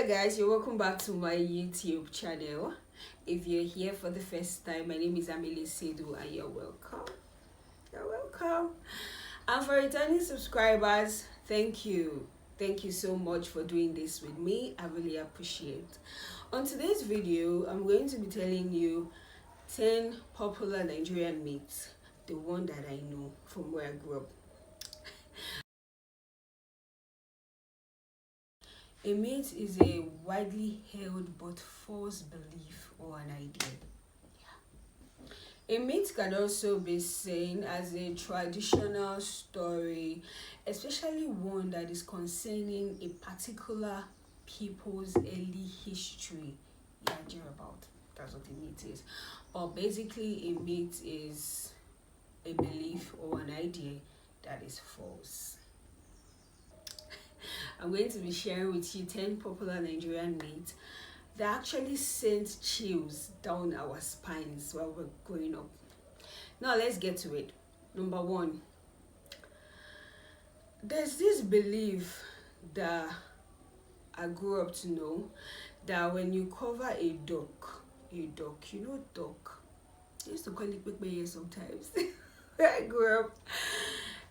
guys, you're welcome back to my YouTube channel. If you're here for the first time, my name is Amile Sedu and you're welcome. You're welcome. And for returning subscribers, thank you. Thank you so much for doing this with me. I really appreciate. On today's video, I'm going to be telling you 10 popular Nigerian myths, the one that I know from where I grew up. A myth is a widely held but false belief or an idea. A myth can also be seen as a traditional story, especially one that is concerning a particular people's early history. Yeah, about that's what a myth is. Or basically, a myth is a belief or an idea that is false. I'm going to be sharing with you 10 popular Nigerian myths that actually sent chills down our spines while we're growing up. Now let's get to it. Number 1. There's this belief that I grew up to know that when you cover a duck, duck. I used to call it pekpeye sometimes. Where I grew up.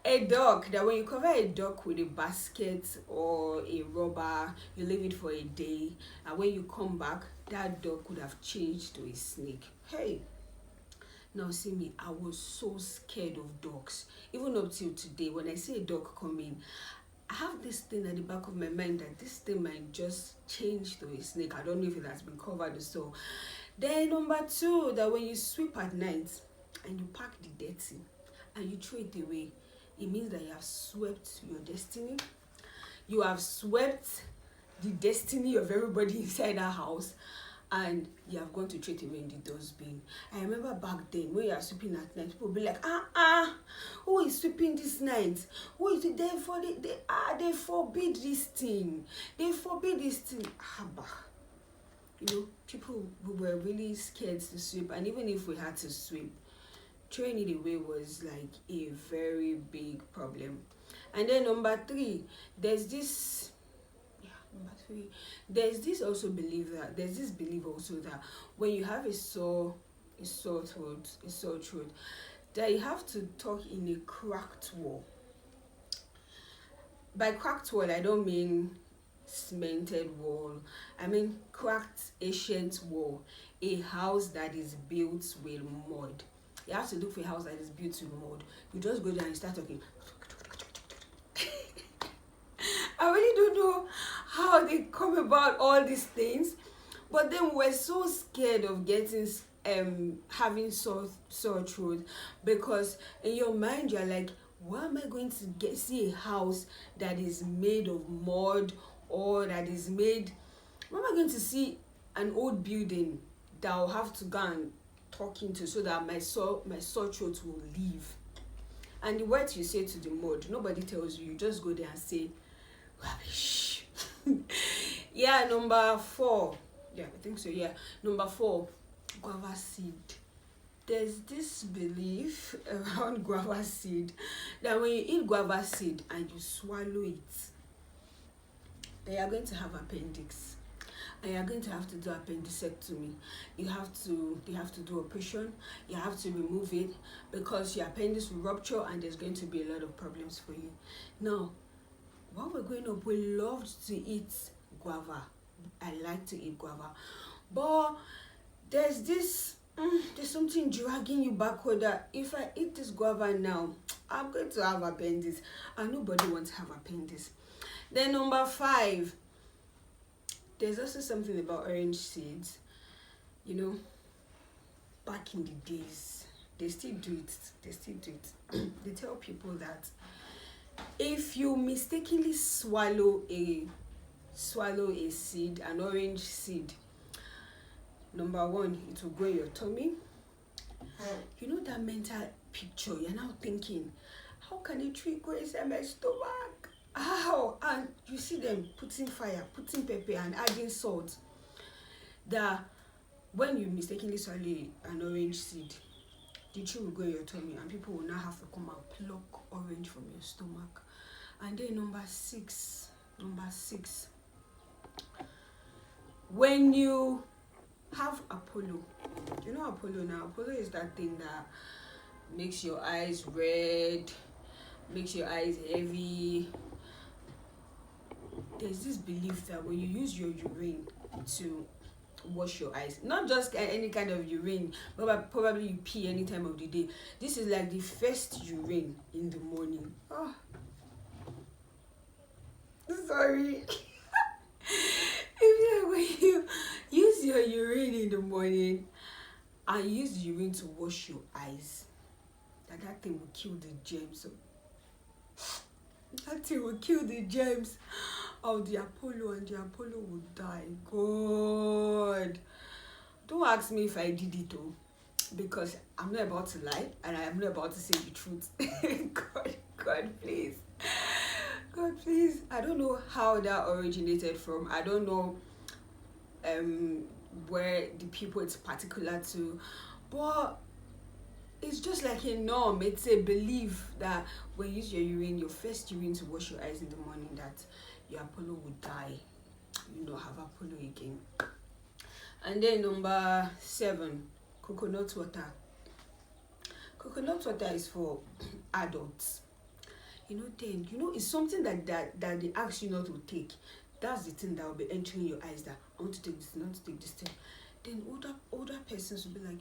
A duck, that when you cover a duck with a basket or a rubber, you leave it for a day, and when you come back, that duck would have changed to a snake. Hey, now see me, I was so scared of ducks. Even up till today, when I see a duck coming, I have this thing at the back of my mind that this thing might just change to a snake. I don't know if it has been covered or so. Then number 2, that when you sweep at night and you pack the dirty and you throw it away, it means that you have swept your destiny. You have swept the destiny of everybody inside that house, and you have gone to throw it away in the dustbin. I remember back then when you are sweeping at night, people will be like, who is sweeping this night? Who is it? They forbid this thing. They forbid this thing. People were really scared to sweep, and even if we had to sweep, throwing it away was like a very big problem. And then number 3, there's this belief also that when you have a sore throat, that you have to talk in a cracked wall. By cracked wall, I don't mean cemented wall. I mean cracked ancient wall, a house that is built with mud. You have to look for a house that is built with mud. You just go there and start talking. I really don't know how they come about all these things, but then we're so scared of getting having sore throat, because in your mind you're like, why am I going to see a house that is made of mud, or that is made? Why am I going to see an old building that I'll have to go and talking to so that my sore throat will leave? And the words you say to the mud, nobody tells you. You just go there and say rubbish. Yeah, number 4. Yeah, I think so. Yeah, number 4, guava seed. There's this belief around guava seed that when you eat guava seed and you swallow it, that you are going to have appendix. And you are going to have to do appendectomy. They have to do operation. You have to remove it because your appendix will rupture and there's going to be a lot of problems for you. Now, while we're growing up, we loved to eat guava. I like to eat guava. But there's something dragging you backward that if I eat this guava now, I'm going to have appendix. And nobody wants to have appendix. Then number 5, there's also something about orange seeds. Back in the days, they still do it. They tell people that if you mistakenly swallow a seed, an orange seed, number 1, it will grow in your tummy. That mental picture, you're now thinking, how can a tree grow inside my stomach? How? And you see them putting fire, putting pepper and adding salt. That when you mistakenly swallow an orange seed, the tree will go in your tummy and people will now have to come and pluck orange from your stomach. And then number 6, when you have Apollo, you know Apollo now. Apollo is that thing that makes your eyes red, makes your eyes heavy. There's this belief that when you use your urine to wash your eyes, not just any kind of urine, but probably you pee any time of the day, this is like the first urine in the morning. Oh, sorry. If when you use your urine in the morning and use the urine to wash your eyes, that thing will kill the germs. That thing will kill the germs of the Apollo, and the Apollo will die. God, don't ask me if I did it though, because I'm not about to lie and I am not about to say the truth. God, please. God, please. I don't know how that originated from. I don't know where the people it's particular to, but it's just like a norm. It's a belief that when you use your urine, your first urine to wash your eyes in the morning, that your Apollo would die. You know, have Apollo again. And then number 7, coconut water. Coconut water is for adults. It's something that they ask you not to take. That's the thing that will be entering your eyes, that I want to take this thing, I want to take this thing. Then older persons will be like,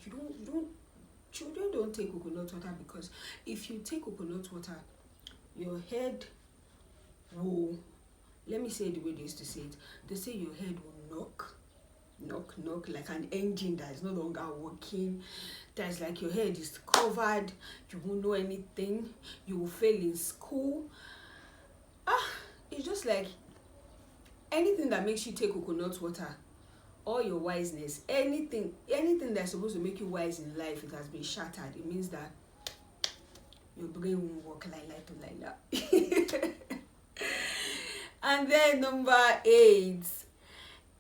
children don't take coconut water, because if you take coconut water, your head will, let me say it the way they used to say it. They say your head will knock like an engine that is no longer working. That's like your head is covered, you won't know anything, you will fail in school. It's just like anything that makes you take coconut water, all your wiseness, anything that's supposed to make you wise in life, it has been shattered. It means that your brain won't work like that. And then number 8,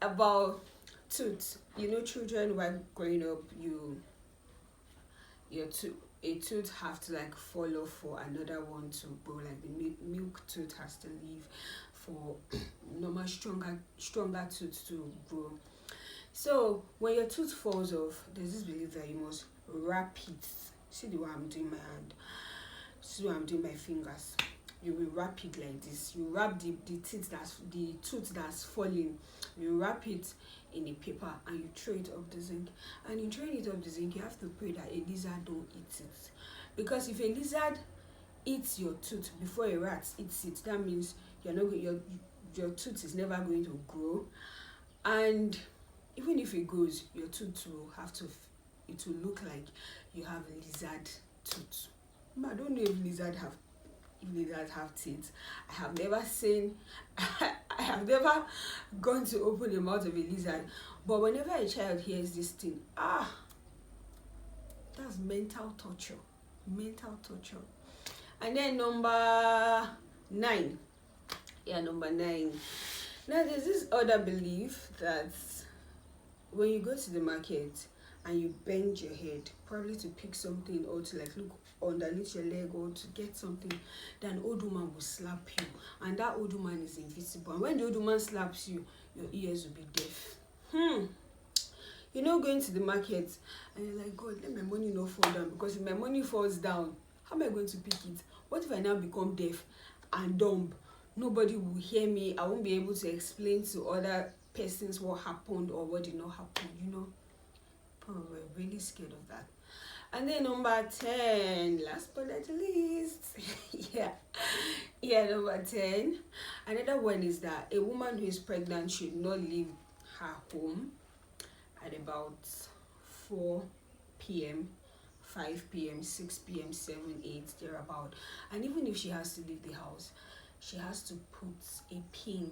about tooth. Children, while growing up, a tooth have to like fall off for another one to grow. Like the milk tooth has to leave for normal stronger tooth to grow. So when your tooth falls off, there's this belief that you must wrap it. See the way I'm doing my hand. See the way I'm doing my fingers. You will wrap it like this. You wrap the tooth that's falling. You wrap it in a paper and you throw it up the zinc. And in throwing it up the zinc, you have to pray that a lizard don't eat it. Because if a lizard eats your tooth before a rat eats it, that means your tooth is never going to grow. And even if it grows, your tooth will it will look like you have a lizard tooth. I don't know if lizards have teeth. I have never gone to open the mouth of a lizard. But whenever a child hears this thing, that's mental torture. And then number 9. Number 9. Now there's this other belief that when you go to the market and you bend your head, probably to pick something or to like look underneath your leg or to get something, then an old woman will slap you, and that old woman is invisible. And when the old woman slaps you, your ears will be deaf. Going to the market and you're like, God, let my money not fall down, because if my money falls down, how am I going to pick it? What if I now become deaf and dumb? Nobody will hear me. I won't be able to explain to other persons what happened or what did not happen. Probably we're really scared of that. And then number 10, last but not least, number 10. Another one is that a woman who is pregnant should not leave her home at about 4 p.m., 5 p.m., 6 p.m., 7, 8, thereabout. And even if she has to leave the house, she has to put a pin,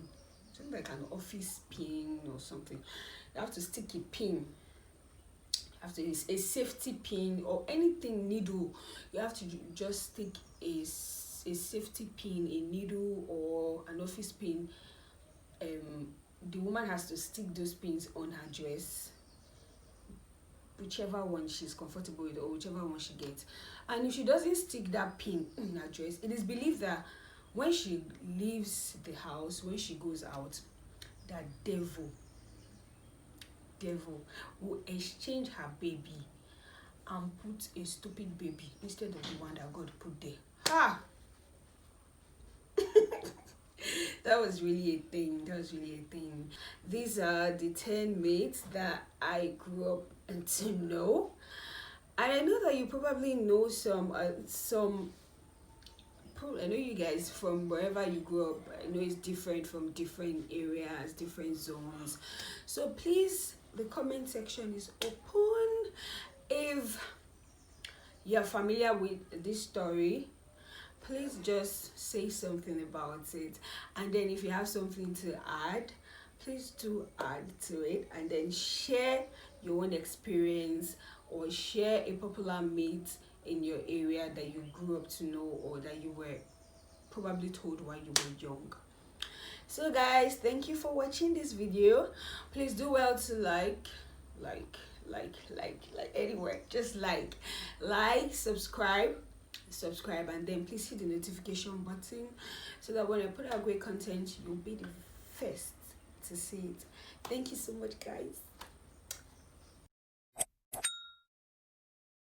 something like an office pin or something. You have to stick a pin. After this, a safety pin or anything, needle, you have to just stick a safety pin, a needle or an office pin. The woman has to stick those pins on her dress, whichever one she's comfortable with or whichever one she gets. And if she doesn't stick that pin in her dress, it is believed that when she leaves the house, when she goes out, that devil devil will exchange her baby and put a stupid baby instead of the one that God put there. Ha! That was really a thing. That was really a thing. These are the 10 mates that I grew up to know. And I know that you probably know I know you guys from wherever you grew up. I know it's different from different areas, different zones. So please, the comment section is open. If you're familiar with this story, please just say something about it. And then if you have something to add, please do add to it, and then share your own experience or share a popular mate in your area that you grew up to know or that you were probably told while you were young. So guys, thank you for watching this video. Please do well to like anywhere, just like, subscribe, and then please hit the notification button so that when I put out great content, you'll be the first to see it. Thank you so much, guys.